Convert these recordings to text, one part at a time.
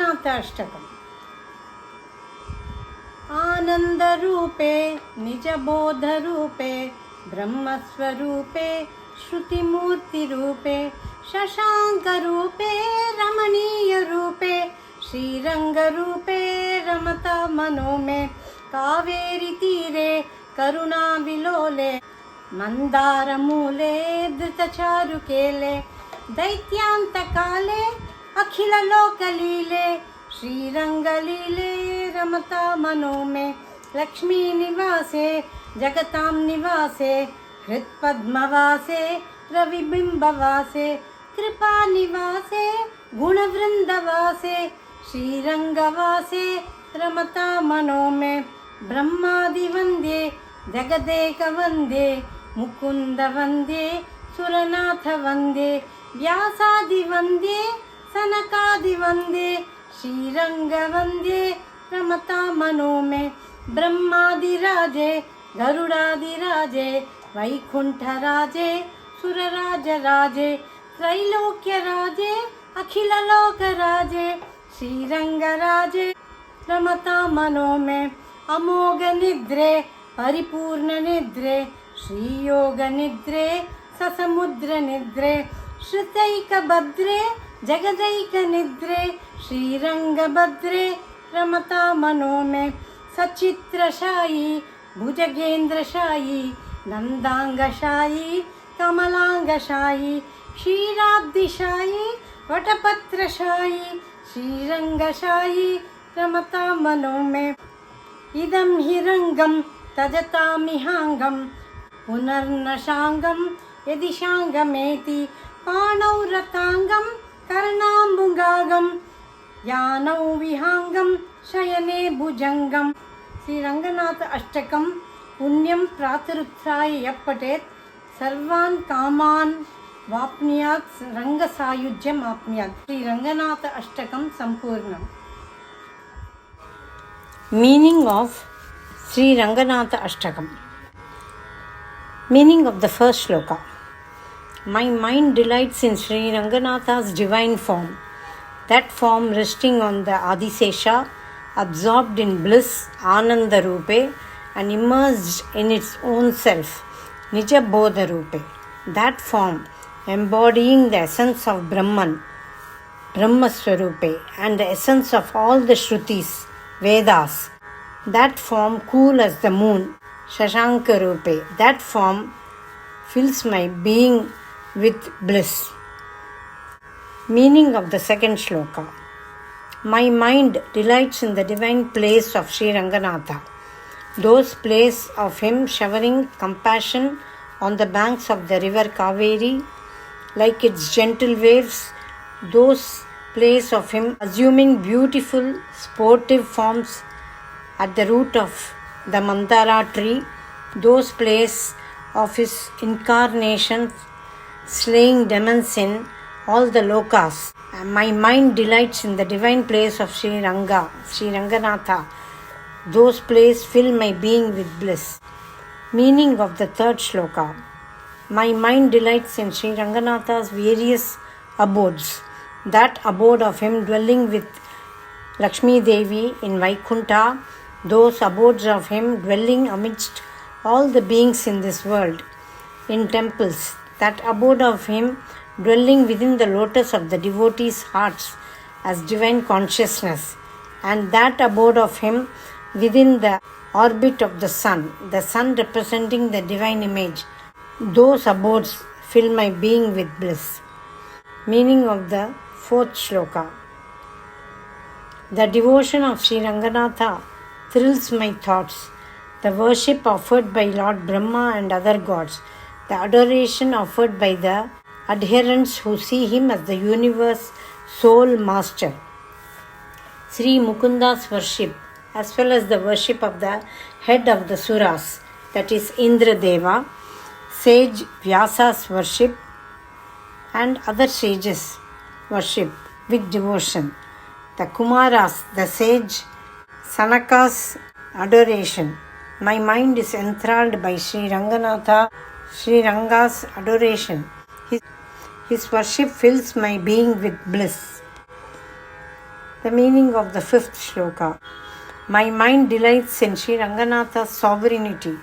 Ranganatha Ashtakam. Ananda Rupe, Nija Bodha Rupe, Brahma Swarupe, Shruti Murti Rupe, Shashanka Rupe, Ramaniya Rupe, Shri Ranga Rupe, Ramata Manome, Kaveri Tire, Karuna Vilole, Mandara Mule, Drita Charukele, Daityanta Kale, Akhila Lokalile, Shri Rangalile, Ramata Manome, Lakshmi Nivase, Jagatam Nivase, Hrit Padmavase, Ravi Bimbavase, Kripa Nivase, Guna Vrindavase, Shri Rangavase, Ramata Manome, Brahmadi Vande, Jagadeka Vande, Mukunda Vande, Suranatha Vande, Vyasadi Vande, Sanakadi Vande, Shri Ranga Vande, Ramata Manome, Brahmadi Raje, Garudadi Raje, Vaikuntha Raje, Suraraja Raje, Trailokya Raje, Akhila Loka Raje, Shri Ranga Raje, Ramata Manome, Amoga Nidre, Paripurna Nidre, Shri Yoga Nidre, Sasamudra Nidre, Shritaika Badre, Jagadaika Nidre, Shri Ranga Badre, Ramata Manome, Sachitra Shayi, Bhujagendra Shayi, Nandanga Shayi, Kamalanga Shayi, Shirabdi Shayi, Vatapatra Shayi, Shri Ranga Shayi, Ramata Manome, Idam Hirangam, Tajatamihangam, Punarnashangam, Yadishangameti, Panau Ratangam, Karnambungagam, Yanau Vihangam, Shayane Bhujangam, Sri Ranganatha Ashtakam, Punyam Pratarutraya Yappatet, Sarvan Kaman Vapniyat, Ranga Sayujyam Apniyat. Sri Ranganatha Ashtakam Sampurnam. Meaning of Sri Ranganatha Ashtakam. Meaning of the first shloka. My mind delights in Sri Ranganatha's divine form, that form resting on the Adisesha, absorbed in bliss, Ananda Rupe, and immersed in its own self, Nija Bodha Rupe. That form embodying the essence of Brahman, Brahma Swarupe, and the essence of all the Shrutis, Vedas. That form cool as the moon, Shashanka Rupe. That form fills my being with bliss. Meaning of the second shloka. My mind delights in the divine place of Sri Ranganatha, those plays of him showering compassion on the banks of the river Kaveri, like its gentle waves, those plays of him assuming beautiful sportive forms at the root of the Mandara tree, those plays of his incarnation slaying demons in all the lokas. My mind delights in the divine place of Sri Ranganatha. Those plays fill my being with bliss. Meaning of the third shloka. My mind delights in Sri Ranganatha's various abodes. That abode of him dwelling with Lakshmi Devi in Vaikuntha, those abodes of him dwelling amidst all the beings in this world, in temples, that abode of him dwelling within the lotus of the devotees' hearts as divine consciousness, and that abode of him within the orbit of the sun representing the divine image. Those abodes fill my being with bliss. Meaning of the fourth shloka. The devotion of Sri Ranganatha thrills my thoughts. The worship offered by Lord Brahma and other gods. The adoration offered by the adherents who see him as the universe sole master. Sri Mukunda's worship, as well as the worship of the head of the Suras, that is Indra Deva, sage Vyasa's worship, and other sages' worship with devotion. The Kumaras, the sage Sanaka's adoration. My mind is enthralled by Sri Ranga's adoration. His worship fills my being with bliss. The meaning of the fifth shloka. My mind delights in Sri Ranganatha's sovereignty,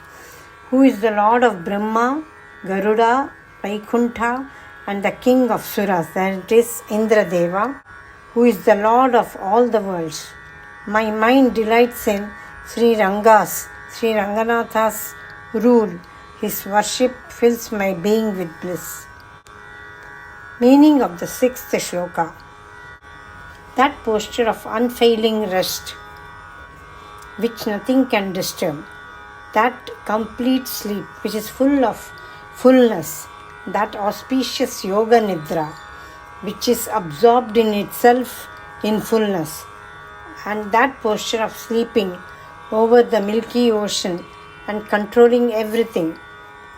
who is the Lord of Brahma, Garuda, Vaikuntha, and the King of Suras, that is Indradeva, who is the Lord of all the worlds. My mind delights in Sri Ranganatha's rule. His worship fills my being with bliss. Meaning of the sixth shloka. That posture of unfailing rest, which nothing can disturb. That complete sleep, which is full of fullness. That auspicious yoga nidra, which is absorbed in itself in fullness. And that posture of sleeping over the milky ocean and controlling everything.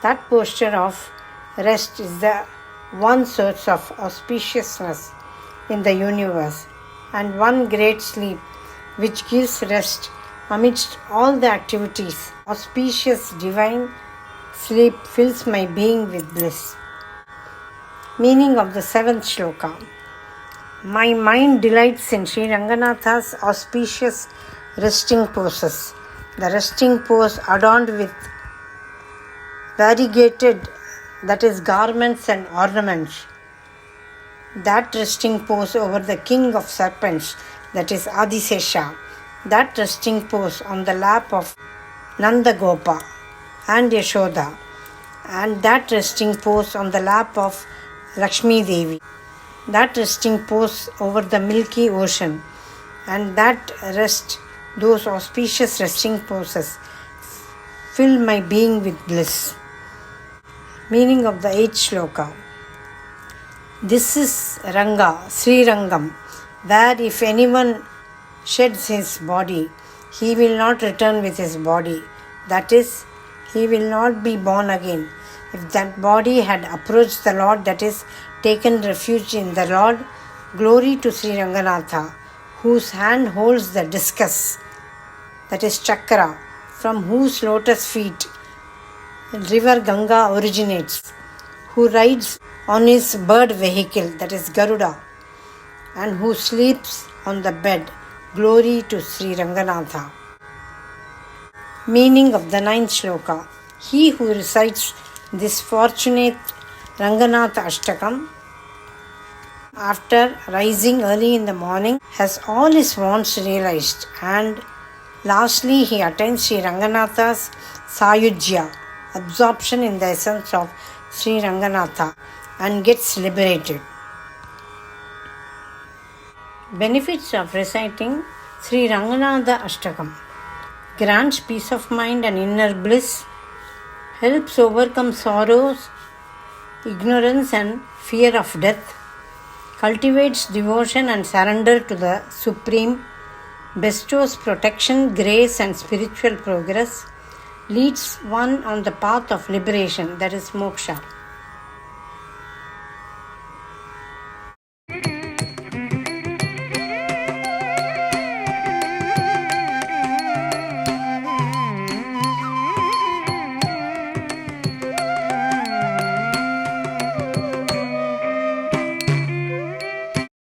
That posture of rest is the one source of auspiciousness in the universe, and one great sleep which gives rest amidst all the activities. Auspicious divine sleep fills my being with bliss. Meaning of the seventh shloka. My mind delights in Sri Ranganatha's auspicious resting poses. The resting pose adorned with variegated, that is, garments and ornaments. That resting pose over the king of serpents, that is Adisesha. That resting pose on the lap of Nandagopa and Yashoda. And that resting pose on the lap of Lakshmi Devi. That resting pose over the milky ocean. And that rest, those auspicious resting poses, fill my being with bliss. Meaning of the eighth shloka. This is Ranga, Sri Rangam, where if anyone sheds his body, he will not return with his body. That is, he will not be born again. If that body had approached the Lord, that is, taken refuge in the Lord, glory to Sri Ranganatha, whose hand holds the discus, that is chakra, from whose lotus feet river Ganga originates, who rides on his bird vehicle, that is Garuda, and who sleeps on the bed. Glory to Sri Ranganatha. Meaning of the ninth shloka. He who recites this fortunate Ranganatha Ashtakam after rising early in the morning has all his wants realized, and lastly he attains Sri Ranganatha's Sayujya, absorption in the essence of Sri Ranganatha, and gets liberated. Benefits of reciting Sri Ranganatha Ashtakam. Grants peace of mind and inner bliss, helps overcome sorrows, ignorance and fear of death, cultivates devotion and surrender to the Supreme, bestows protection, grace and spiritual progress, leads one on the path of liberation, that is moksha.